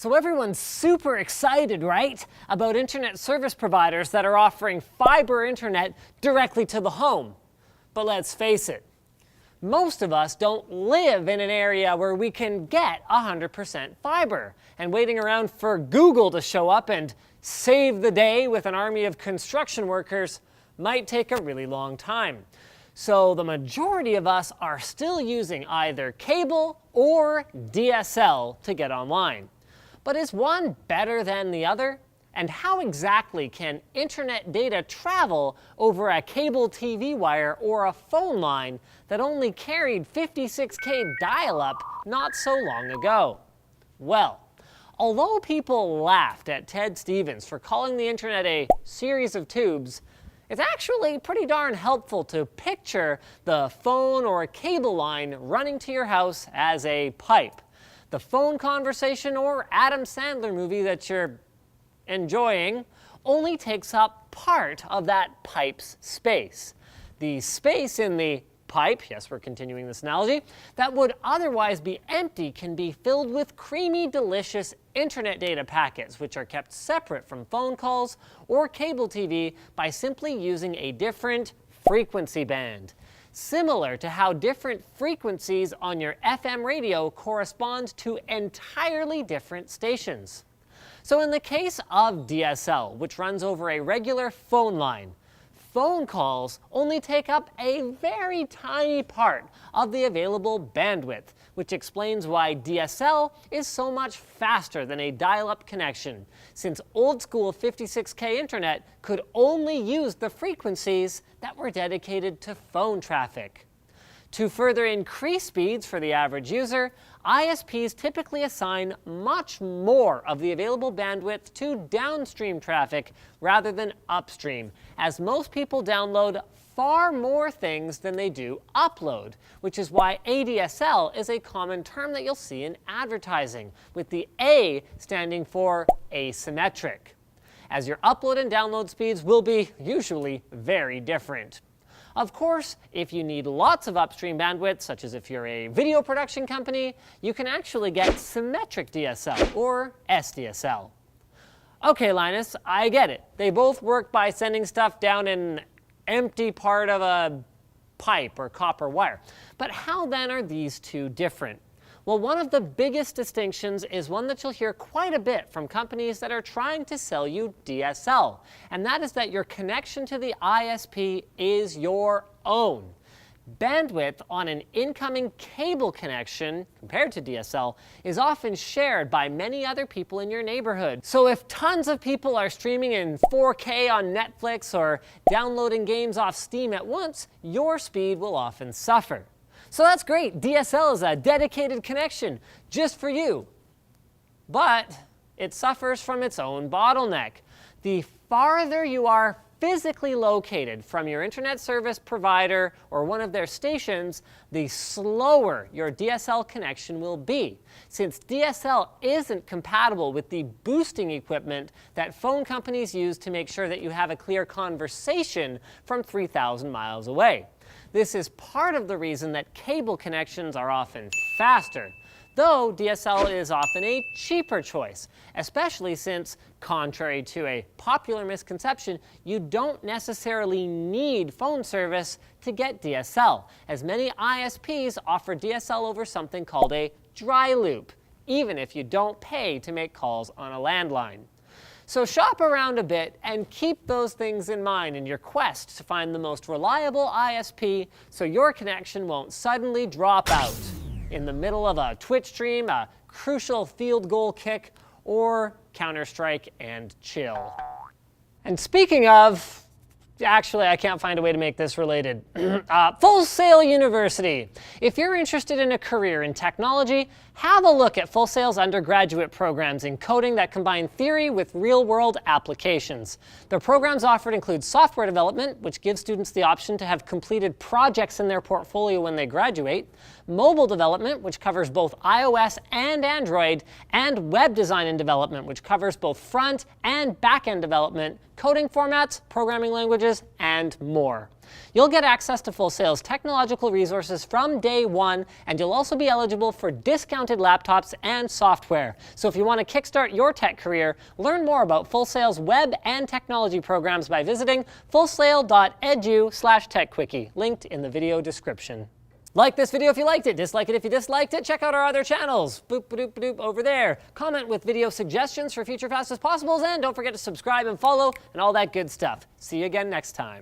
So everyone's super excited, right? About internet service providers that are offering fiber internet directly to the home. But let's face it, most of us don't live in an area where we can get 100% fiber, and waiting around for Google to show up and save the day with an army of construction workers might take a really long time. So the majority of us are still using either cable or DSL to get online. But is one better than the other? And how exactly can internet data travel over a cable TV wire or a phone line that only carried 56K dial-up not so long ago? Well, although people laughed at Ted Stevens for calling the internet a series of tubes, it's actually pretty darn helpful to picture the phone or cable line running to your house as a pipe. The phone conversation or Adam Sandler movie that you're enjoying only takes up part of that pipe's space. The space in the pipe, yes, we're continuing this analogy, that would otherwise be empty can be filled with creamy, delicious internet data packets, which are kept separate from phone calls or cable TV by simply using a different frequency band. Similar to how different frequencies on your FM radio correspond to entirely different stations. So in the case of DSL, which runs over a regular phone line, phone calls only take up a very tiny part of the available bandwidth, which explains why DSL is so much faster than a dial-up connection, since old-school 56K internet could only use the frequencies that were dedicated to phone traffic. To further increase speeds for the average user, ISPs typically assign much more of the available bandwidth to downstream traffic rather than upstream, as most people download far more things than they do upload, which is why ADSL is a common term that you'll see in advertising, with the A standing for asymmetric, as your upload and download speeds will be usually very different. Of course, if you need lots of upstream bandwidth, such as if you're a video production company, you can actually get symmetric DSL, or SDSL. Okay, Linus, I get it. They both work by sending stuff down an empty part of a pipe or copper wire. But how then are these two different? Well, one of the biggest distinctions is one that you'll hear quite a bit from companies that are trying to sell you DSL, and that is that your connection to the ISP is your own. Bandwidth on an incoming cable connection, compared to DSL, is often shared by many other people in your neighborhood. So if tons of people are streaming in 4K on Netflix or downloading games off Steam at once, your speed will often suffer. So that's great. DSL is a dedicated connection just for you. But it suffers from its own bottleneck. The farther you are physically located from your internet service provider or one of their stations, the slower your DSL connection will be, since DSL isn't compatible with the boosting equipment that phone companies use to make sure that you have a clear conversation from 3,000 miles away. This is part of the reason that cable connections are often faster, though DSL is often a cheaper choice, especially since, contrary to a popular misconception, you don't necessarily need phone service to get DSL, as many ISPs offer DSL over something called a dry loop, even if you don't pay to make calls on a landline. So shop around a bit and keep those things in mind in your quest to find the most reliable ISP so your connection won't suddenly drop out in the middle of a Twitch stream, a crucial field goal kick, or Counter-Strike and chill. And speaking of, actually, I can't find a way to make this related. Full Sail University. If you're interested in a career in technology, have a look at Full Sail's undergraduate programs in coding that combine theory with real-world applications. The programs offered include software development, which gives students the option to have completed projects in their portfolio when they graduate, mobile development, which covers both iOS and Android, and web design and development, which covers both front and back-end development, coding formats, programming languages, and more. You'll get access to Full Sail's technological resources from day one, and you'll also be eligible for discounted laptops and software. So if you want to kickstart your tech career, learn more about Full Sail's web and technology programs by visiting fullsail.edu/techquickie, linked in the video description. Like this video if you liked it, dislike it if you disliked it, check out our other channels, boop-a-doop-a-doop over there. Comment with video suggestions for future Fastest Possibles, and don't forget to subscribe and follow and all that good stuff. See you again next time.